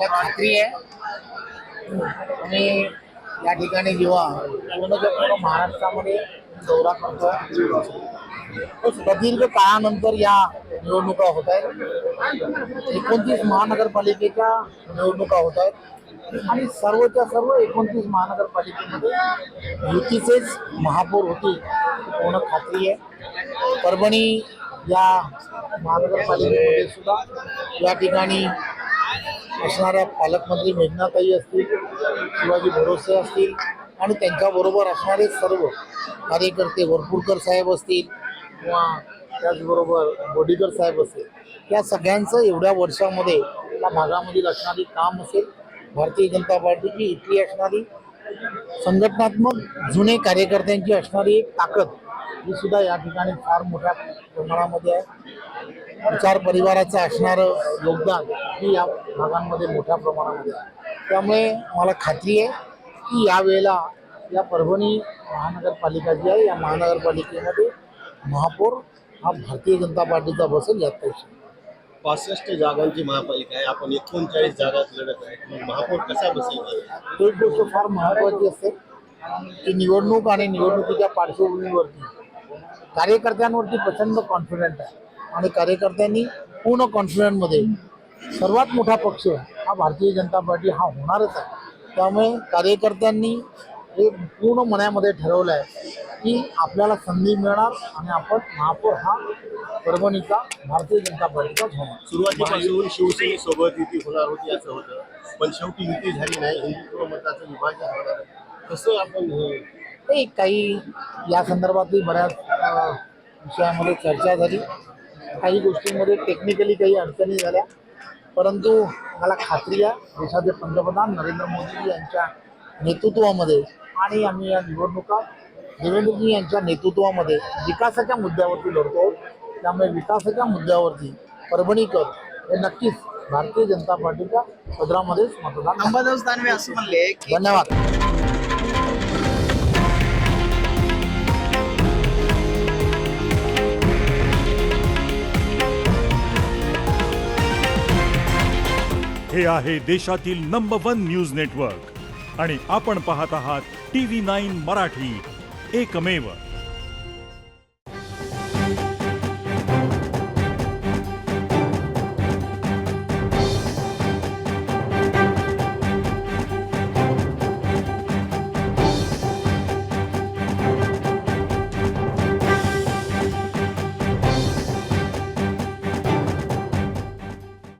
मला खात्री आहे आणि या ठिकाणी जेव्हा पूर्ण महाराष्ट्रामध्ये दौरा करतो प्रदीर्घ काळानंतर या निवडणुका होत आहेत. 29 महानगरपालिकेच्या निवडणुका होत आहेत आणि सर्वच्या सर्व 29 महानगरपालिकेमध्ये युतीचेच महापौर होतील पूर्ण खात्री आहे. परभणी या महानगरपालिकेमध्ये सुद्धा या ठिकाणी असणाऱ्या पालकमंत्री मेघनाताई असतील, शिवाजी भरोसे असतील आणि त्यांच्याबरोबर असणारे सर्व कार्यकर्ते वरपुडकर साहेब असतील किंवा त्याचबरोबर बोडीकर साहेब असतील, या सगळ्यांचं एवढ्या वर्षामध्ये या भागामधील असणारी काम असेल, भारतीय जनता पार्टीची इथली असणारी संघटनात्मक जुने कार्यकर्त्यांची असणारी एक ताकद ही सुद्धा या ठिकाणी फार मोठ्या प्रमाणामध्ये आहे. विचार परिवाराचं असणारं योगदान ही या भागांमध्ये मोठ्या प्रमाणामध्ये आहे. त्यामुळे मला खात्री आहे की यावेळेला या परभणी महानगरपालिका जी आहे या महानगरपालिकेमध्ये महापौर हा भारतीय जनता पार्टीचा बसेल यात काही 65 जागांची महापालिका आहे. आपण 39 जागात लढत आहे. मग महापौर कसा बसेल? एक गोष्ट फार महत्त्वाची असते की निवडणूक आणि निवडणुकीच्या पार्श्वभूमीवरती कार्यकर्त्यांवरती प्रचंड कॉन्फिडंट आहे आणि कार्यकर्त्यांनी पूर्ण कॉन्फिडंटमध्ये सर्वात मोठा पक्ष हा भारतीय जनता पार्टी हा होणारच आहे. त्यामुळे कार्यकर्त्यांनी हे पूर्ण मनामध्ये ठरवलं आहे की आपल्याला संधी मिळणार आणि आपण महापौर हा परभणीचा भारतीय जनता पार्टीचाच होणार. सुरुवातीपासून शिवसेनेसोबत युती होणार होती असं होतं, पण शेवटी युती झाली नाही. हिंदुत्व मताचं विभाजन होणार. कसं आपण ते काही या संदर्भातली बऱ्याच विषयामध्ये चर्चा झाली. काही गोष्टींमध्ये टेक्निकली काही अडचणी झाल्या, परंतु मला खात्री आहे देशाचे पंतप्रधान नरेंद्र मोदीजी यांच्या नेतृत्वामध्ये आणि आम्ही या निवडणुका देवेंद्रजी यांच्या नेतृत्वामध्ये विकासाच्या मुद्द्यावरती लढतो. त्यामुळे विकासाच्या मुद्द्यावरती परभणीकर हे नक्कीच भारतीय जनता पार्टीच्या पदरामध्येच मतदान. अंबादास दानवे असं म्हणले की धन्यवाद. हे आहे देशातील नंबर 1 न्यूज नेटवर्क आणि आपण पाहत आहात TV9 मराठी, एकमेव.